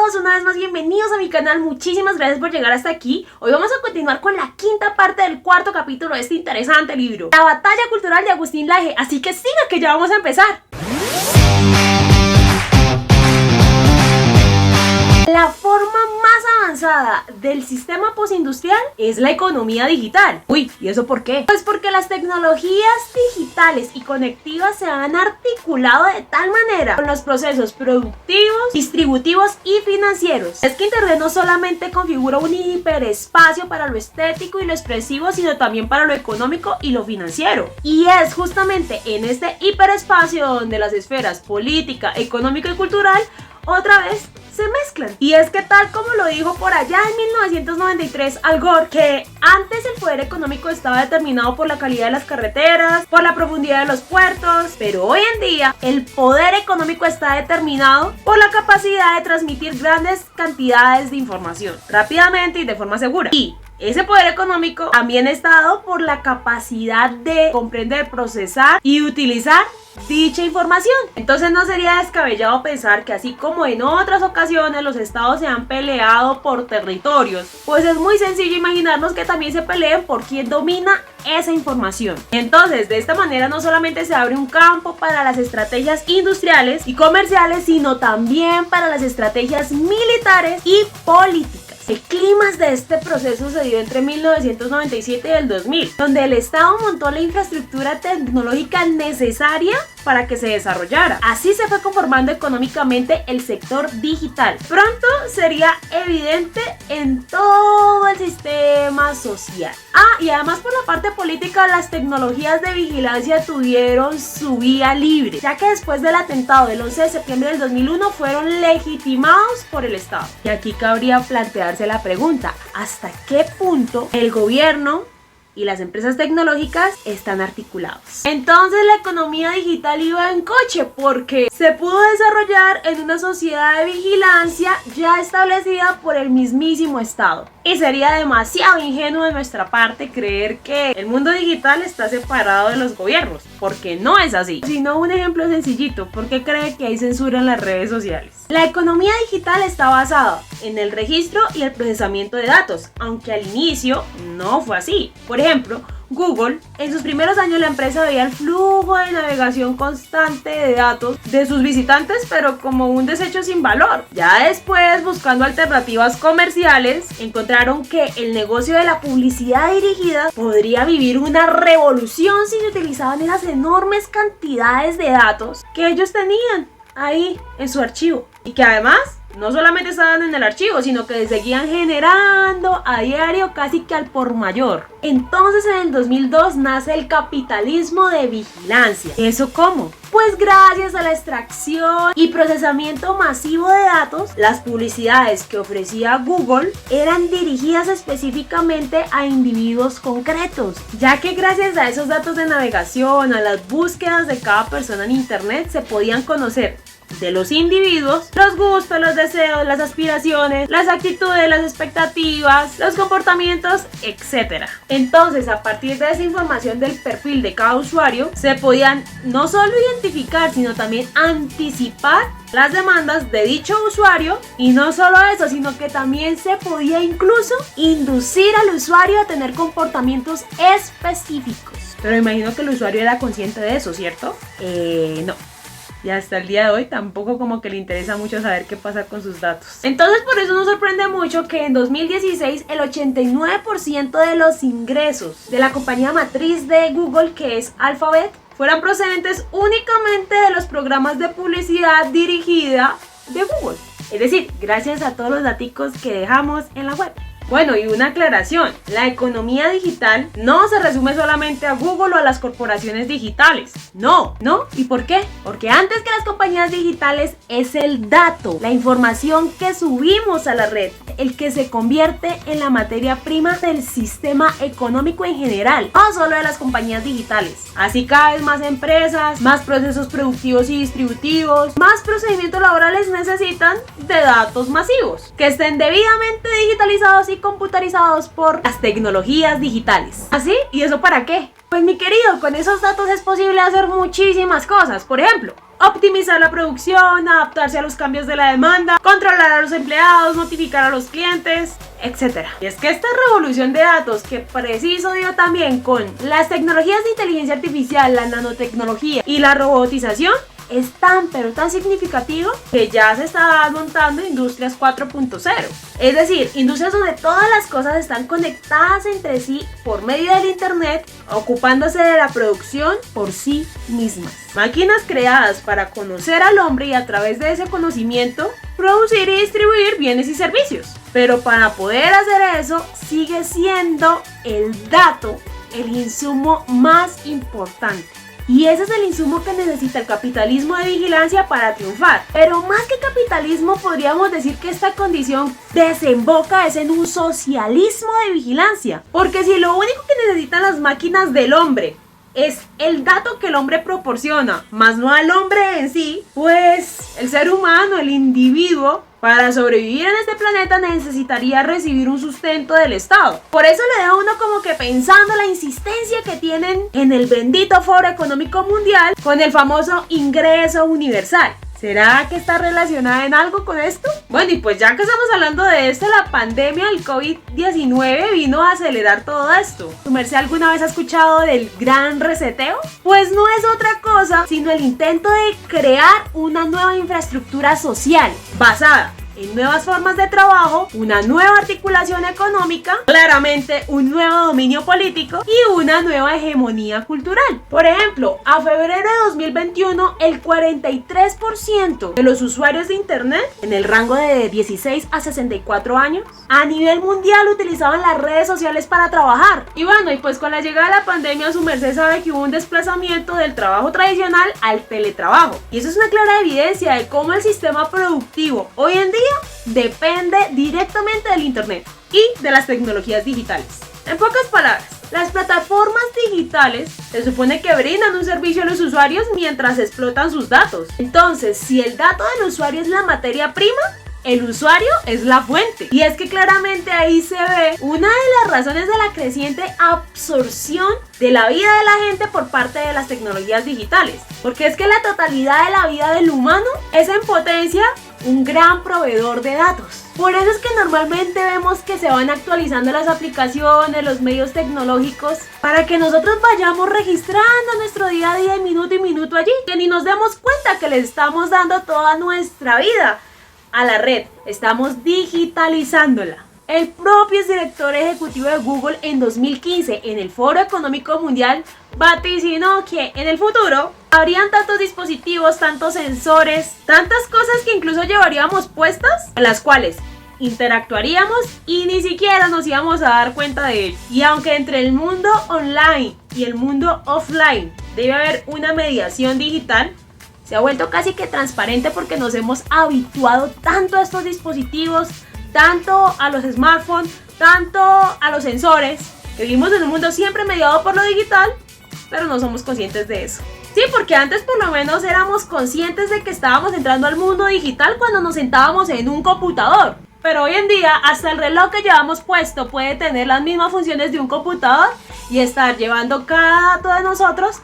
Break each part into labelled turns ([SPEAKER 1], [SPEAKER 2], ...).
[SPEAKER 1] todos, una vez más bienvenidos a mi canal, muchísimas gracias por llegar hasta aquí. Hoy vamos a continuar con la quinta parte del cuarto capítulo de este interesante libro, La batalla cultural de Agustín Laje, así que siga que ya vamos a empezar. La forma más avanzada del sistema postindustrial es la economía digital. Uy, ¿y eso por qué? Pues porque las tecnologías digitales y conectivas se han articulado de tal manera con los procesos productivos, distributivos y financieros. Es que Internet no solamente configura un hiperespacio para lo estético y lo expresivo, sino también para lo económico y lo financiero. Y es justamente en este hiperespacio donde las esferas política, económica y cultural otra vez se mezclan. Y es que tal como lo dijo por allá en 1993 Al Gore, que antes el poder económico estaba determinado por la calidad de las carreteras, por la profundidad de los puertos, pero hoy en día el poder económico está determinado por la capacidad de transmitir grandes cantidades de información rápidamente y de forma segura. Y ese poder económico también está dado por la capacidad de comprender, procesar y utilizar dicha información. Entonces no sería descabellado pensar que así como en otras ocasiones los estados se han peleado por territorios, pues es muy sencillo imaginarnos que también se peleen por quién domina esa información. Entonces de esta manera no solamente se abre un campo para las estrategias industriales y comerciales, sino también para las estrategias militares y políticas. El clímax de este proceso se dio entre 1997 y el 2000, donde el Estado montó la infraestructura tecnológica necesaria para que se desarrollara. Así se fue conformando económicamente el sector digital. Pronto sería evidente en todo el sistema social. Y además por la parte política, las tecnologías de vigilancia tuvieron su vía libre, ya que después del atentado del 11 de septiembre del 2001 fueron legitimados por el Estado. Y aquí cabría plantearse la pregunta, ¿hasta qué punto el gobierno y las empresas tecnológicas están articulados? Entonces la economía digital iba en coche porque se pudo desarrollar en una sociedad de vigilancia ya establecida por el mismísimo Estado. Y sería demasiado ingenuo de nuestra parte creer que el mundo digital está separado de los gobiernos, porque no es así. Sino un ejemplo sencillito, ¿por qué cree que hay censura en las redes sociales? La economía digital está basada en el registro y el procesamiento de datos, aunque al inicio no fue así. Por ejemplo, Google, en sus primeros años la empresa veía el flujo de navegación constante de datos de sus visitantes, pero como un desecho sin valor. Ya después, buscando alternativas comerciales, encontraron que el negocio de la publicidad dirigida podría vivir una revolución si se utilizaban esas enormes cantidades de datos que ellos tenían ahí en su archivo, y que además no solamente estaban en el archivo, sino que seguían generando a diario casi que al por mayor. Entonces en el 2002 nace el capitalismo de vigilancia. ¿Eso cómo? Pues gracias a la extracción y procesamiento masivo de datos, las publicidades que ofrecía Google eran dirigidas específicamente a individuos concretos, ya que gracias a esos datos de navegación, a las búsquedas de cada persona en internet, se podían conocer de los individuos los gustos, los deseos, las aspiraciones, las actitudes, las expectativas, los comportamientos, etc. Entonces, a partir de esa información del perfil de cada usuario, se podían no solo identificar, sino también anticipar las demandas de dicho usuario. Y no solo eso, sino que también se podía incluso inducir al usuario a tener comportamientos específicos. Pero imagino que el usuario era consciente de eso, ¿cierto? No. Y hasta el día de hoy tampoco como que le interesa mucho saber qué pasa con sus datos. Entonces por eso nos sorprende mucho que en 2016 el 89% de los ingresos de la compañía matriz de Google, que es Alphabet, fueran procedentes únicamente de los programas de publicidad dirigida de Google. Es decir, gracias a todos los daticos que dejamos en la web. Bueno, y una aclaración, la economía digital no se resume solamente a Google o a las corporaciones digitales. No. ¿Y por qué? Porque antes que las compañías digitales es el dato, la información que subimos a la red, el que se convierte en la materia prima del sistema económico en general, no solo de las compañías digitales. Así cada vez más empresas, más procesos productivos y distributivos, más procedimientos laborales necesitan de datos masivos, que estén debidamente digitalizados y computarizados por las tecnologías digitales. ¿Así? ¿Y eso para qué? Pues mi querido, con esos datos es posible hacer muchísimas cosas. Por ejemplo, optimizar la producción, adaptarse a los cambios de la demanda, controlar a los empleados, notificar a los clientes, etc. Y es que esta revolución de datos que preciso dio también con las tecnologías de inteligencia artificial, la nanotecnología y la robotización es tan pero tan significativo que ya se está montando Industrias 4.0. Es decir, industrias donde todas las cosas están conectadas entre sí por medio del internet, ocupándose de la producción por sí mismas. Máquinas creadas para conocer al hombre y a través de ese conocimiento producir y distribuir bienes y servicios. Pero para poder hacer eso sigue siendo el dato el insumo más importante. Y ese es el insumo que necesita el capitalismo de vigilancia para triunfar. Pero más que capitalismo, podríamos decir que esta condición desemboca es en un socialismo de vigilancia. Porque si lo único que necesitan las máquinas del hombre es el dato que el hombre proporciona, más no al hombre en sí, pues el ser humano, el individuo, para sobrevivir en este planeta necesitaría recibir un sustento del Estado. Por eso le dejo a uno como que pensando la insistencia que tienen en el bendito Foro Económico Mundial con el famoso ingreso universal. ¿Será que está relacionada en algo con esto? Bueno, y pues ya que estamos hablando de esto, la pandemia del COVID-19 vino a acelerar todo esto. ¿Tu merced alguna vez ha escuchado del gran reseteo? Pues no es otra cosa sino el intento de crear una nueva infraestructura social basada en nuevas formas de trabajo, una nueva articulación económica, claramente un nuevo dominio político y una nueva hegemonía cultural. Por ejemplo, a febrero de 2021, el 43% de los usuarios de internet en el rango de 16 a 64 años a nivel mundial utilizaban las redes sociales para trabajar. Y bueno, y pues con la llegada de la pandemia, su merced sabe que hubo un desplazamiento del trabajo tradicional al teletrabajo. Y eso es una clara evidencia de cómo el sistema productivo hoy en día depende directamente del internet y de las tecnologías digitales. En pocas palabras, las plataformas digitales se supone que brindan un servicio a los usuarios mientras explotan sus datos. Entonces, si el dato del usuario es la materia prima, el usuario es la fuente. Y es que claramente ahí se ve una de las razones de la creciente absorción de la vida de la gente por parte de las tecnologías digitales. Porque es que la totalidad de la vida del humano es en potencia un gran proveedor de datos. Por eso es que normalmente vemos que se van actualizando las aplicaciones, los medios tecnológicos, para que nosotros vayamos registrando nuestro día a día, minuto y minuto allí, que ni nos demos cuenta que le estamos dando toda nuestra vida a la red, estamos digitalizándola. El propio director ejecutivo de Google en 2015 en el Foro Económico Mundial vaticinó que en el futuro habrían tantos dispositivos, tantos sensores, tantas cosas que incluso llevaríamos puestas, en las cuales interactuaríamos y ni siquiera nos íbamos a dar cuenta de ello. Y aunque entre el mundo online y el mundo offline debe haber una mediación digital, se ha vuelto casi que transparente porque nos hemos habituado tanto a estos dispositivos, tanto a los smartphones, tanto a los sensores, que vivimos en un mundo siempre mediado por lo digital, pero no somos conscientes de eso. Sí, porque antes por lo menos éramos conscientes de que estábamos entrando al mundo digital cuando nos sentábamos en un computador. Pero hoy en día hasta el reloj que llevamos puesto puede tener las mismas funciones de un computador y estar llevando cada dato de nosotros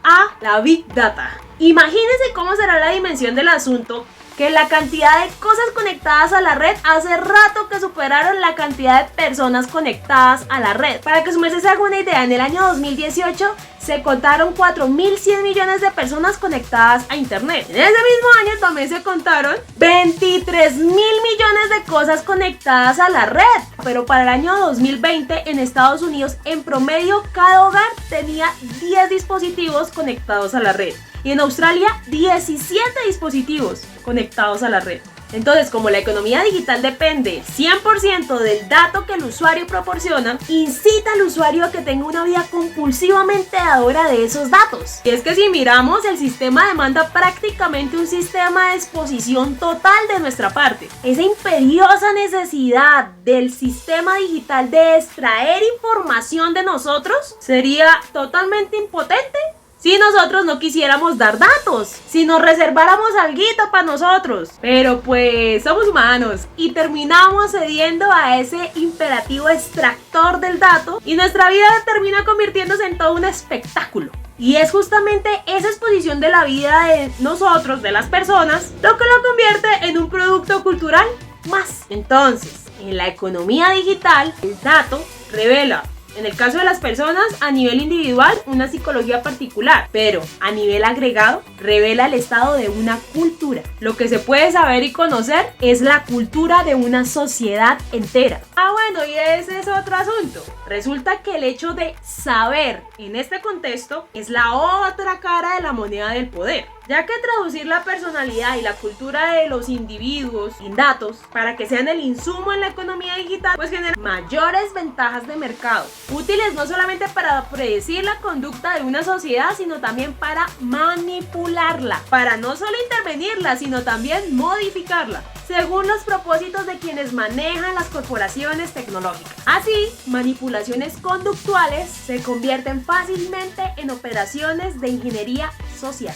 [SPEAKER 1] a la Big Data. Imagínense cómo será la dimensión del asunto, que la cantidad de cosas conectadas a la red hace rato que superaron la cantidad de personas conectadas a la red. Para que su merced se haga una idea, en el año 2018 se contaron 4.100 millones de personas conectadas a internet. En ese mismo año también se contaron 23.000 millones de cosas conectadas a la red. Pero para el año 2020 en Estados Unidos, en promedio, cada hogar tenía 10 dispositivos conectados a la red. Y en Australia, 17 dispositivos conectados a la red. Entonces, como la economía digital depende 100% del dato que el usuario proporciona, incita al usuario a que tenga una vida compulsivamente dadora de esos datos. Y es que si miramos, el sistema demanda prácticamente un sistema de exposición total de nuestra parte. Esa imperiosa necesidad del sistema digital de extraer información de nosotros sería totalmente impotente si nosotros no quisiéramos dar datos, si nos reserváramos alguito para nosotros. Pero pues somos humanos y terminamos cediendo a ese imperativo extractor del dato y nuestra vida termina convirtiéndose en todo un espectáculo. Y es justamente esa exposición de la vida de nosotros, de las personas, lo que lo convierte en un producto cultural más. Entonces, en la economía digital, el dato revela, en el caso de las personas, a nivel individual, una psicología particular, pero a nivel agregado, revela el estado de una cultura. Lo que se puede saber y conocer es la cultura de una sociedad entera. Bueno, y ese es otro asunto. Resulta que el hecho de saber en este contexto es la otra cara de la moneda del poder, ya que traducir la personalidad y la cultura de los individuos en datos para que sean el insumo en la economía digital, pues genera mayores ventajas de mercado, útiles no solamente para predecir la conducta de una sociedad, sino también para manipularla, para no solo intervenirla, sino también modificarla, según los propósitos de quienes manejan las corporaciones tecnológicas. Así, manipulaciones conductuales se convierten fácilmente en operaciones de ingeniería social.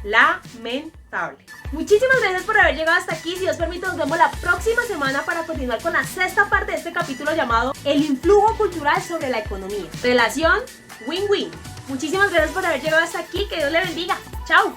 [SPEAKER 1] Lamentable. Muchísimas gracias por haber llegado hasta aquí. Si Dios permite, nos vemos la próxima semana para continuar con la sexta parte de este capítulo llamado El influjo cultural sobre la economía. Relación win-win. Muchísimas gracias por haber llegado hasta aquí. Que Dios le bendiga. Chao.